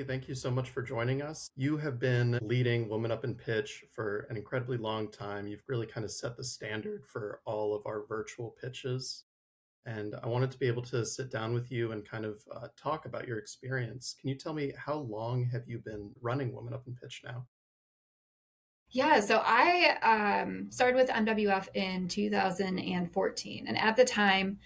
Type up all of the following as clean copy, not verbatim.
Elly, thank you so much for joining us. You have been leading Woman Up and Pitch for an incredibly long time. You've really kind of set the standard for all of our virtual pitches. And I wanted to be able to sit down with you and kind of talk about your experience. Can you tell me how long have you been running Woman Up and Pitch now? Yeah, so I started with MWF in 2014. And at the time,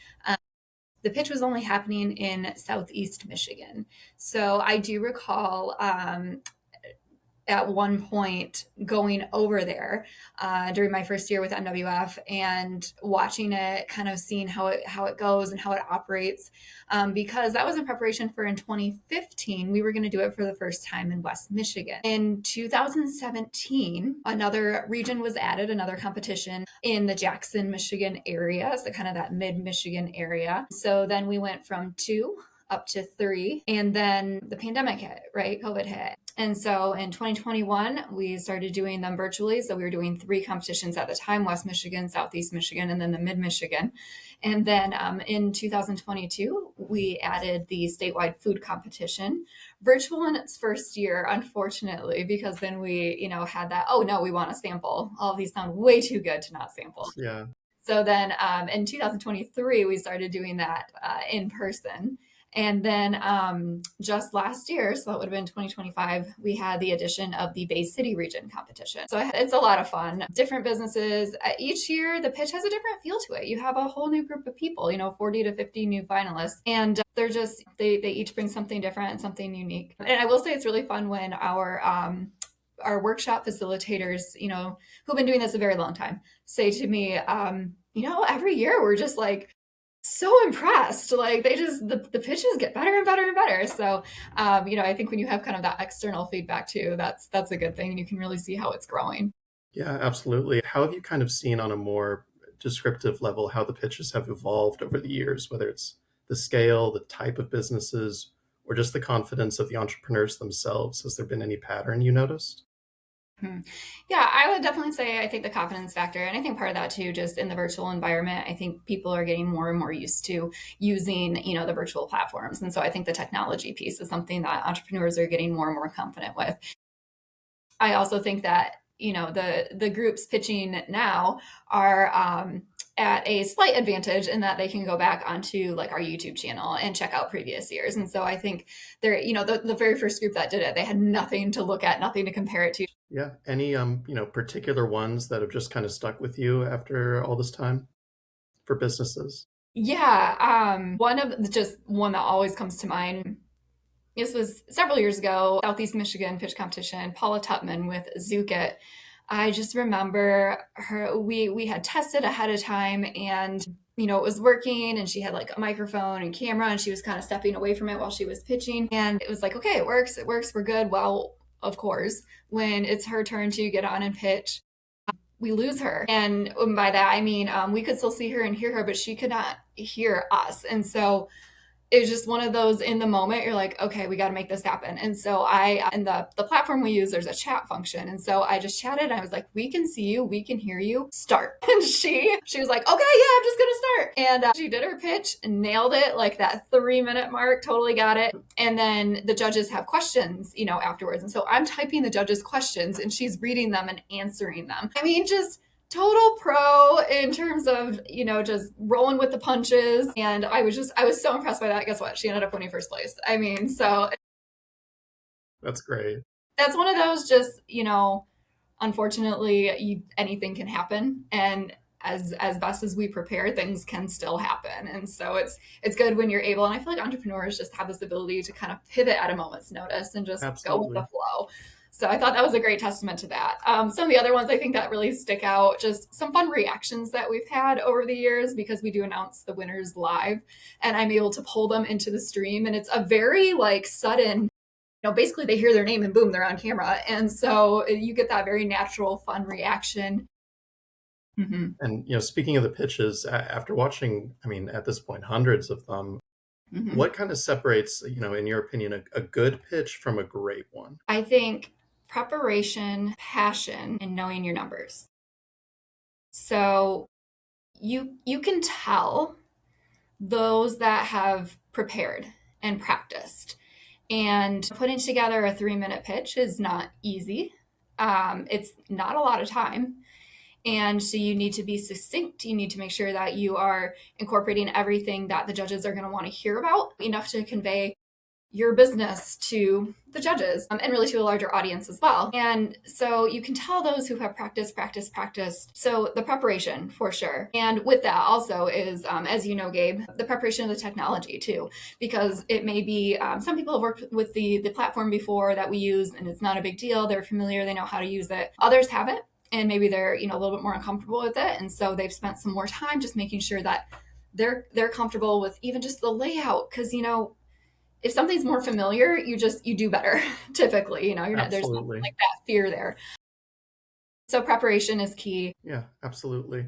the pitch was only happening in Southeast Michigan. So I do recall at one point going over there during my first year with NWF and watching it, kind of seeing how it goes and how it operates, because that was in preparation for in 2015 we were going to do it for the first time in West Michigan. In 2017, another region was added, another competition in the Jackson, Michigan area, so kind of that mid Michigan area. So then we went from two up to three, and then the pandemic hit, right? COVID hit. And so in 2021, we started doing them virtually. So we were doing three competitions at the time: West Michigan, Southeast Michigan, and then the Mid Michigan. And then in 2022, we added the statewide food competition, virtual in its first year, unfortunately, because then we, had that, oh no, we want to sample. All of these sound way too good to not sample. Yeah. So then in 2023, we started doing that in person. And then just last year, so that would have been 2025, we had the addition of the Bay City region competition. So it's a lot of fun. Different businesses. Each year, the pitch has a different feel to it. You have a whole new group of people, 40 to 50 new finalists. And they each bring something different and something unique. And I will say it's really fun when our workshop facilitators, who've been doing this a very long time, say to me, every year we're just like so impressed. Like the pitches get better and better and better. So, I think when you have kind of that external feedback too, that's a good thing, and you can really see how it's growing. Yeah, absolutely. How have you kind of seen on a more descriptive level how the pitches have evolved over the years, whether it's the scale, the type of businesses, or just the confidence of the entrepreneurs themselves? Has there been any pattern you noticed? Hmm. Yeah, I would definitely say I think the confidence factor, and I think part of that too, just in the virtual environment, I think people are getting more and more used to using, the virtual platforms. And so I think the technology piece is something that entrepreneurs are getting more and more confident with. I also think that the groups pitching now are at a slight advantage in that they can go back onto like our YouTube channel and check out previous years. And so I think they're the very first group that did it, they had nothing to look at, nothing to compare it to. Yeah. Any particular ones that have just kind of stuck with you after all this time for businesses? Yeah, one that always comes to mind. This was several years ago, Southeast Michigan pitch competition, Paula Tutman with Zookit. I just remember her, we had tested ahead of time, and it was working, and she had like a microphone and camera, and she was kind of stepping away from it while she was pitching. And it was like, okay, it works, we're good. Well, of course, when it's her turn to get on and pitch, we lose her. And by that, I mean, we could still see her and hear her, but she could not hear us. And so it was just one of those, in the moment you're like, okay, we got to make this happen. And so I, in the platform we use, there's a chat function, and so I just chatted. I was like, we can see you, we can hear you, start. And she was like, okay, yeah, I'm just gonna start. And she did her pitch and nailed it, like that 3 minute mark, totally got it. And then the judges have questions, afterwards, and so I'm typing the judges questions and she's reading them and answering them. I mean, just total pro in terms of, just rolling with the punches. And I was so impressed by that. Guess what? She ended up winning first place. I mean, so That's great. that's one of those, just, unfortunately, anything can happen. And as best as we prepare, things can still happen. And so it's good when you're able, and I feel like entrepreneurs just have this ability to kind of pivot at a moment's notice and just go with the Absolutely. flow. So I thought that was a great testament to that. Some of the other ones I think that really stick out, just some fun reactions that we've had over the years, because we do announce the winners live, and I'm able to pull them into the stream. And it's a very like sudden, basically they hear their name and boom, they're on camera. And so you get that very natural, fun reaction. Mm-hmm. And speaking of the pitches, after watching, I mean, at this point, hundreds of them, Mm-hmm. what kind of separates, in your opinion, a good pitch from a great one? I think preparation, passion, and knowing your numbers. So you can tell those that have prepared and practiced. And putting together a 3 minute pitch is not easy. It's not a lot of time. And so you need to be succinct. You need to make sure that you are incorporating everything that the judges are going to want to hear about, enough to convey your business to the judges, and really to a larger audience as well. And so you can tell those who have practiced. So the preparation for sure. And with that also is, as you know, Gabe, the preparation of the technology too, because it may be some people have worked with the platform before that we use and it's not a big deal. They're familiar, they know how to use it. Others haven't. And maybe they're, a little bit more uncomfortable with it. And so they've spent some more time just making sure that they're comfortable with even just the layout. Cause if something's more familiar, you do better typically. You're not there's not Absolutely. like that fear there. So preparation is key. Yeah, absolutely.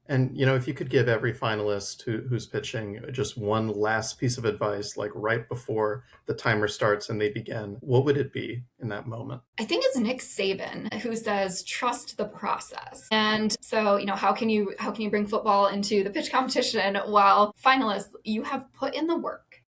And if you could give every finalist who's pitching just one last piece of advice, like right before the timer starts and they begin, what would it be in that moment? I think it's Nick Saban who says trust the process. And so, how can you bring football into the pitch competition? Well, finalists, you have put in the work.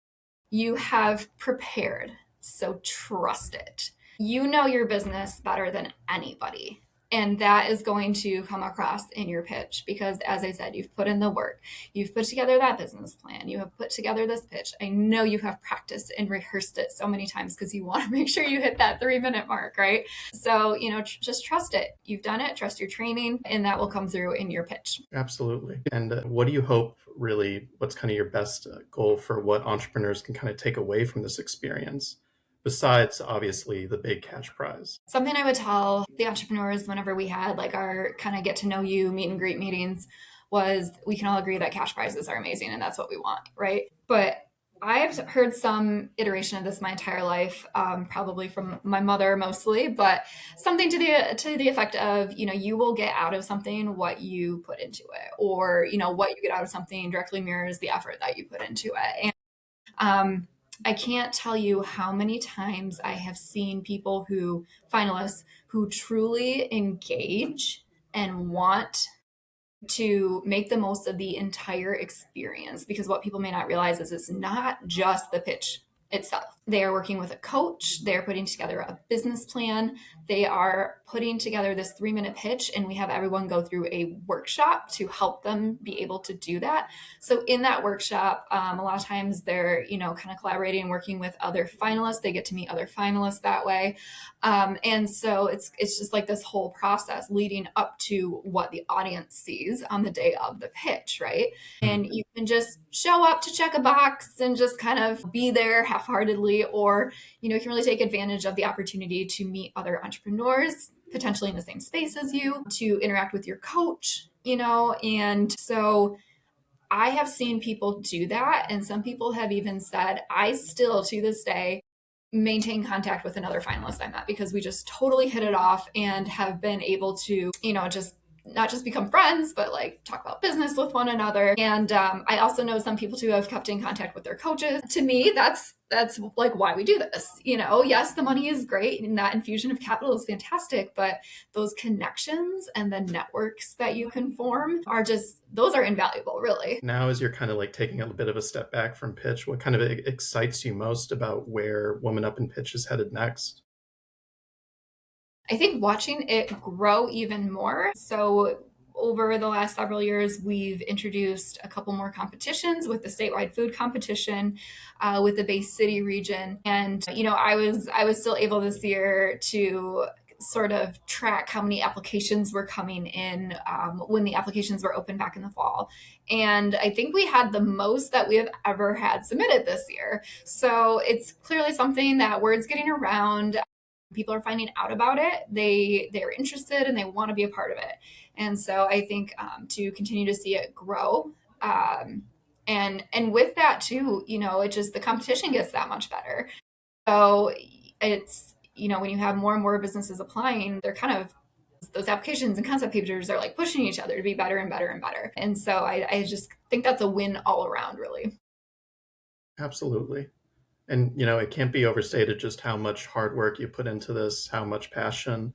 You have prepared. So trust it. You know your business better than anybody. And that is going to come across in your pitch because, as I said, you've put in the work. You've put together that business plan. You have put together this pitch. I know you have practiced and rehearsed it so many times because you want to make sure you hit that 3 minute mark, right? So, just trust it. You've done it, trust your training, and that will come through in your pitch. Absolutely. And what do you hope really, what's kind of your best goal for what entrepreneurs can kind of take away from this experience, besides obviously the big cash prize? Something I would tell the entrepreneurs whenever we had like our kind of get to know you meet and greet meetings was we can all agree that cash prizes are amazing and that's what we want, right? But I've heard some iteration of this my entire life, probably from my mother mostly, but something to the effect of, you will get out of something what you put into it, or what you get out of something directly mirrors the effort that you put into it. And I can't tell you how many times I have seen finalists who truly engage and want to make the most of the entire experience, because what people may not realize is it's not just the pitch itself. They are working with a coach, they're putting together a business plan, they are putting together this 3 minute pitch, and we have everyone go through a workshop to help them be able to do that. So in that workshop, a lot of times they're kind of collaborating and working with other finalists. They get to meet other finalists that way. And so it's just like this whole process leading up to what the audience sees on the day of the pitch, right? And you can just show up to check a box and just kind of be there half-heartedly, or you can really take advantage of the opportunity to meet other entrepreneurs potentially in the same space as you, to interact with your coach, and so I have seen people do that. And some people have even said, I still to this day maintain contact with another finalist I met because we just totally hit it off and have been able to, just not just become friends, but like talk about business with one another. And I also know some people too have kept in contact with their coaches. To me, that's like why we do this. Yes, the money is great and that infusion of capital is fantastic, but those connections and the networks that you can form those are invaluable, really. Now, as you're kind of like taking a bit of a step back from pitch, what kind of excites you most about where Woman Up in Pitch is headed next? I think watching it grow even more. So over the last several years, we've introduced a couple more competitions with the statewide food competition, with the Bay City region, and I was still able this year to sort of track how many applications were coming in, when the applications were open back in the fall. And I think we had the most that we have ever had submitted this year. So it's clearly something that word's getting around. People are finding out about it. They're interested and they want to be a part of it. And so I think, to continue to see it grow, and with that too, it just the competition gets that much better. So it's when you have more and more businesses applying, they're kind of those applications and concept papers are like pushing each other to be better and better and better. And so I just think that's a win all around, really. Absolutely. And it can't be overstated just how much hard work you put into this, how much passion.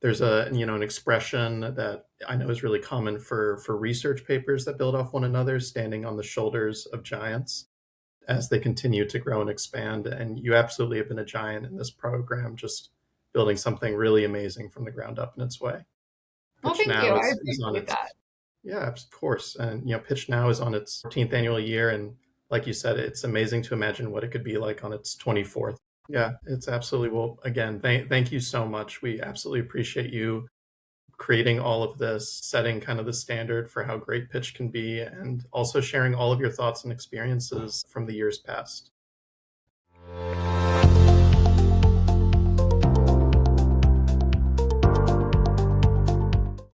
There's an expression that I know is really common for research papers that build off one another, standing on the shoulders of giants. as they continue to grow and expand. And you absolutely have been a giant in this program, just building something really amazing from the ground up in its way. Well, Pitch thank you. Now I is on appreciate its that. Yeah, of course. And Pitch Now is on its 14th annual year, and like you said, it's amazing to imagine what it could be like on its 24th. Yeah, it's absolutely well. Again, thank you so much. We absolutely appreciate you creating all of this, setting kind of the standard for how great pitch can be, and also sharing all of your thoughts and experiences from the years past.